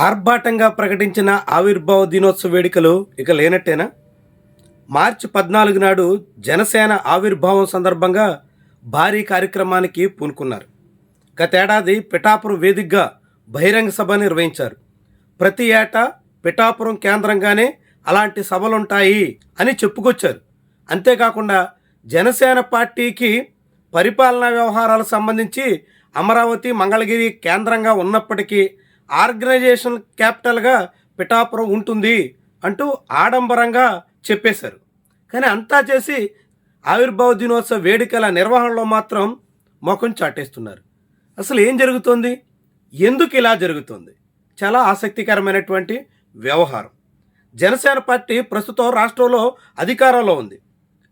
ఆర్భాటంగా ప్రకటించిన ఆవిర్భావ దినోత్సవ వేడుకలు ఇక లేనట్టేనా? మార్చి 14 నాడు జనసేన ఆవిర్భావం సందర్భంగా భారీ కార్యక్రమానికి పూనుకున్నారు. గతేడాది పిఠాపురం వేదికగా బహిరంగ సభ నిర్వహించారు. ప్రతి ఏటా పిఠాపురం కేంద్రంగానే అలాంటి సభలుంటాయి అని చెప్పుకొచ్చారు. అంతేకాకుండా జనసేన పార్టీకి పరిపాలనా వ్యవహారాలకు సంబంధించి అమరావతి, మంగళగిరి కేంద్రంగా ఉన్నప్పటికీ ఆర్గనైజేషన్ క్యాపిటల్గా పిఠాపురం ఉంటుంది అంటూ ఆడంబరంగా చెప్పేశారు. కానీ అంతా చేసి ఆవిర్భావ దినోత్సవ వేడుకల నిర్వహణలో మాత్రం ముఖం చాటేస్తున్నారు. అసలు ఏం జరుగుతోంది? ఎందుకు ఇలా జరుగుతుంది? చాలా ఆసక్తికరమైనటువంటి వ్యవహారం. జనసేన పార్టీ ప్రస్తుతం రాష్ట్రంలో అధికారంలో ఉంది.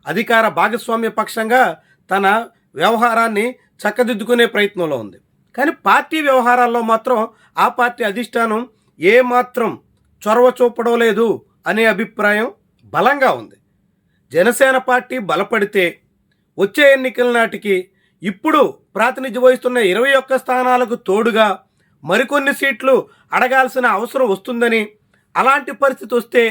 అధికార భాగస్వామ్య పక్షంగా తన వ్యవహారాన్ని చక్కదిద్దుకునే ప్రయత్నంలో ఉంది. కానీ పార్టీ వ్యవహారాల్లో మాత్రం ఆ పార్టీ అధిష్టానం ఏమాత్రం చొరవ చూపడం లేదు అనే అభిప్రాయం బలంగా ఉంది. జనసేన పార్టీ బలపడితే వచ్చే ఎన్నికల నాటికి ఇప్పుడు ప్రాతినిధ్యం వహిస్తున్న 21 స్థానాలకు తోడుగా మరికొన్ని సీట్లు అడగాల్సిన అవసరం వస్తుందని, అలాంటి పరిస్థితి వస్తే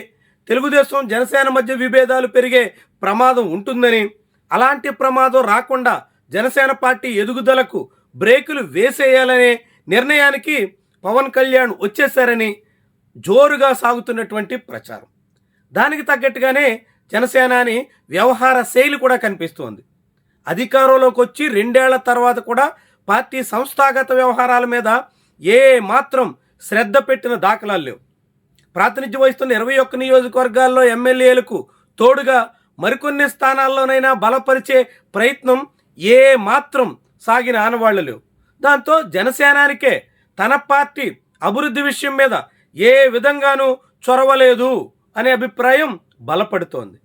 తెలుగుదేశం జనసేన మధ్య విభేదాలు పెరిగే ప్రమాదం ఉంటుందని, అలాంటి ప్రమాదం రాకుండా జనసేన పార్టీ ఎదుగుదలకు బ్రేకులు వేసేయాలనే నిర్ణయానికి పవన్ కళ్యాణ్ వచ్చేశారని జోరుగా సాగుతున్నటువంటి ప్రచారం. దానికి తగ్గట్టుగానే జనసేనాని వ్యవహార శైలి కూడా కనిపిస్తోంది. అధికారంలోకి వచ్చి 2 ఏళ్ల తర్వాత కూడా పార్టీ సంస్థాగత వ్యవహారాల మీద ఏ మాత్రం శ్రద్ధ పెట్టిన దాఖలాలు లేవు. ప్రాతినిధ్యం వహిస్తున్న 21 నియోజకవర్గాల్లో ఎమ్మెల్యేలకు తోడుగా మరికొన్ని స్థానాల్లోనైనా బలపరిచే ప్రయత్నం ఏ మాత్రం సాగిన ఆనవాళ్లు లేవు. దాంతో జనసేనానికే తన పార్టీ అభివృద్ధి విషయం మీద ఏ విధంగానూ చొరవలేదు అనే అభిప్రాయం బలపడుతోంది.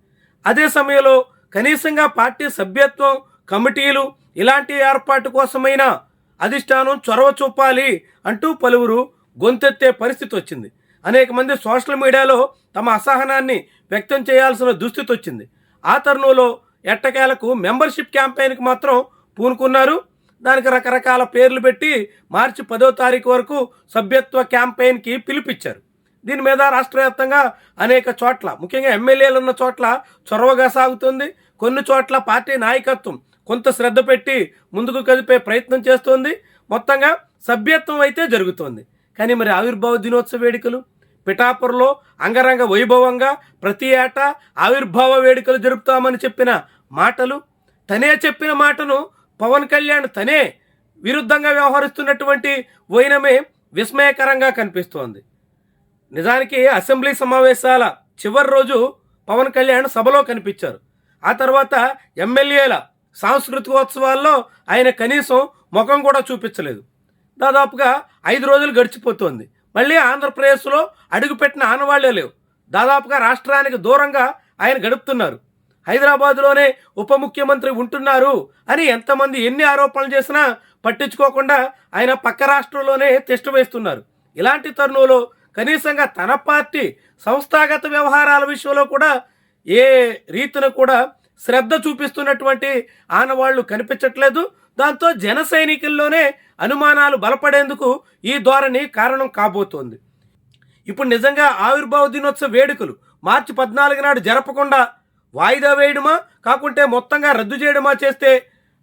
అదే సమయంలో కనీసంగా పార్టీ సభ్యత్వం, కమిటీలు ఇలాంటి ఏర్పాటు కోసమైనా అధిష్టానం చొరవ చూపాలి అంటూ పలువురు గొంతెత్తే పరిస్థితి వచ్చింది. అనేక మంది సోషల్ మీడియాలో తమ అసహనాన్ని వ్యక్తం చేయాల్సిన దుస్థితి వచ్చింది. ఆ తరుణంలో ఎట్టకేలకు మెంబర్షిప్ క్యాంపెయిన్కి మాత్రం పూనుకున్నారు. దానికి రకరకాల పేర్లు పెట్టి మార్చి 10వ తారీఖు వరకు సభ్యత్వ క్యాంపెయిన్కి పిలిపించారు. దీని మీద రాష్ట్ర వ్యాప్తంగా అనేక చోట్ల, ముఖ్యంగా ఎమ్మెల్యేలు ఉన్న చోట్ల చొరవగా సాగుతుంది. కొన్ని చోట్ల పార్టీ నాయకత్వం కొంత శ్రద్ధ పెట్టి ముందుకు కదిపే ప్రయత్నం చేస్తోంది. మొత్తంగా సభ్యత్వం అయితే జరుగుతోంది. కానీ మరి ఆవిర్భావ దినోత్సవ వేడుకలు పిఠాపురంలో అంగరంగ వైభవంగా ప్రతి ఏటా ఆవిర్భావ వేడుకలు జరుపుతామని చెప్పిన మాటలు, తనే చెప్పిన మాటను పవన్ కళ్యాణ్ తనే విరుద్ధంగా వ్యవహరిస్తున్నటువంటి వైనమే విస్మయకరంగా కనిపిస్తోంది. నిజానికి అసెంబ్లీ సమావేశాల చివరి రోజు పవన్ కళ్యాణ్ సభలో కనిపించారు. ఆ తర్వాత ఎమ్మెల్యేల సాంస్కృతికోత్సవాల్లో ఆయన కనీసం ముఖం కూడా చూపించలేదు. దాదాపుగా 5 రోజులు గడిచిపోతోంది. మళ్ళీ ఆంధ్రప్రదేశ్లో అడుగుపెట్టిన ఆనవాళ్లే లేవు. దాదాపుగా రాష్ట్రానికి దూరంగా ఆయన గడుపుతున్నారు. హైదరాబాద్లోనే ఉప ముఖ్యమంత్రి ఉంటున్నారు అని ఎంతమంది ఎన్ని ఆరోపణలు చేసినా పట్టించుకోకుండా ఆయన పక్క రాష్ట్రంలోనే తిష్ట వేస్తున్నారు. ఇలాంటి తరుణంలో కనీసంగా తన పార్టీ సంస్థాగత వ్యవహారాల విషయంలో కూడా ఏ రీతిన కూడా శ్రద్ధ చూపిస్తున్నటువంటి ఆనవాళ్లు కనిపించట్లేదు. దాంతో జన సైనికుల్లోనే అనుమానాలు బలపడేందుకు ఈ ధోరణి కారణం కాబోతోంది. ఇప్పుడు నిజంగా ఆవిర్భావ దినోత్సవ వేడుకలు మార్చి 14 నాడు జరపకుండా వాయిదా వేయడమా, కాకుంటే మొత్తంగా రద్దు చేయడమా చేస్తే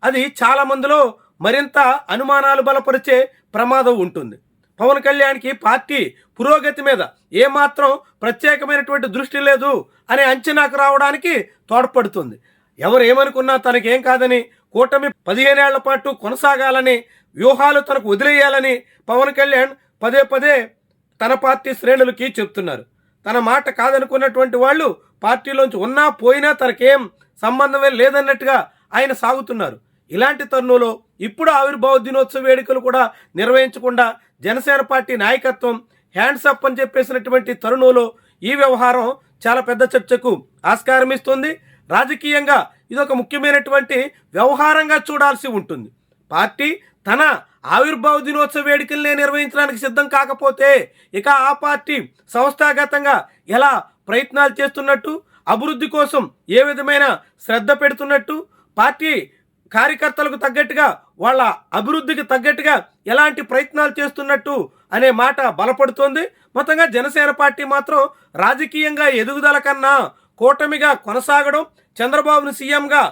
అది చాలా మందిలో మరింత అనుమానాలు బలపరిచే ప్రమాదం ఉంటుంది. పవన్ కళ్యాణ్కి పార్టీ పురోగతి మీద ఏమాత్రం ప్రత్యేకమైనటువంటి దృష్టి లేదు అనే అంచనాకు రావడానికి తోడ్పడుతుంది. ఎవరు ఏమనుకున్నా తనకేం కాదని, కూటమి 15 ఏళ్ల పాటు కొనసాగాలని, వ్యూహాలు తనకు వదిలేయాలని పవన్ కళ్యాణ్ పదే పదే తన పార్టీ శ్రేణులకి చెప్తున్నారు. తన మాట కాదనుకున్నటువంటి వాళ్ళు పార్టీలోంచి ఉన్నా పోయినా తనకేం సంబంధమే లేదన్నట్టుగా ఆయన సాగుతున్నారు. ఇలాంటి తరుణంలో ఇప్పుడు ఆవిర్భావ దినోత్సవ వేడుకలు కూడా నిర్వహించకుండా జనసేన పార్టీ నాయకత్వం హ్యాండ్స్ అప్ అని చెప్పేసినటువంటి తరుణంలో ఈ వ్యవహారం చాలా పెద్ద చర్చకు ఆస్కారం ఇస్తుంది. రాజకీయంగా ఇదొక ముఖ్యమైనటువంటి వ్యవహారంగా చూడాల్సి ఉంటుంది. పార్టీ తన ఆవిర్భావ దినోత్సవ వేడుకల్ని నిర్వహించడానికి సిద్ధం కాకపోతే ఇక ఆ పార్టీ సంస్థాగతంగా ఎలా ప్రయత్నాలు చేస్తున్నట్టు, అభివృద్ధి కోసం ఏ విధమైన శ్రద్ధ పెడుతున్నట్టు, పార్టీ కార్యకర్తలకు తగ్గట్టుగా వాళ్ళ అభివృద్ధికి తగ్గట్టుగా ఎలాంటి ప్రయత్నాలు చేస్తున్నట్టు అనే మాట బలపడుతోంది. మొత్తంగా జనసేన పార్టీ మాత్రం రాజకీయంగా ఎదుగుదల కన్నా కూటమిగా కొనసాగడం, చంద్రబాబును సీఎంగా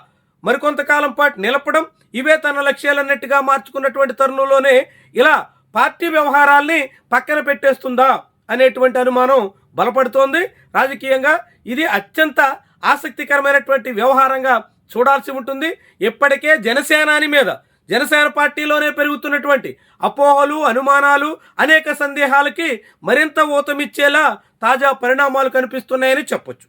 మరికొంతకాలం పాటు నిలపడం, ఇవే తన లక్ష్యాలన్నట్టుగా మార్చుకున్నటువంటి తరుణంలోనే ఇలా పార్టీ వ్యవహారాల్ని పక్కన పెట్టేస్తుందా అనేటువంటి అనుమానం బలపడుతోంది. రాజకీయంగా ఇది అత్యంత ఆసక్తికరమైనటువంటి వ్యవహారంగా చూడాల్సి ఉంటుంది. ఇప్పటికే జనసేన పార్టీలోనే పెరుగుతున్నటువంటి అపోహలు, అనుమానాలు, అనేక సందేహాలకి మరింత ఊతమిచ్చేలా తాజా పరిణామాలు కనిపిస్తున్నాయని చెప్పొచ్చు.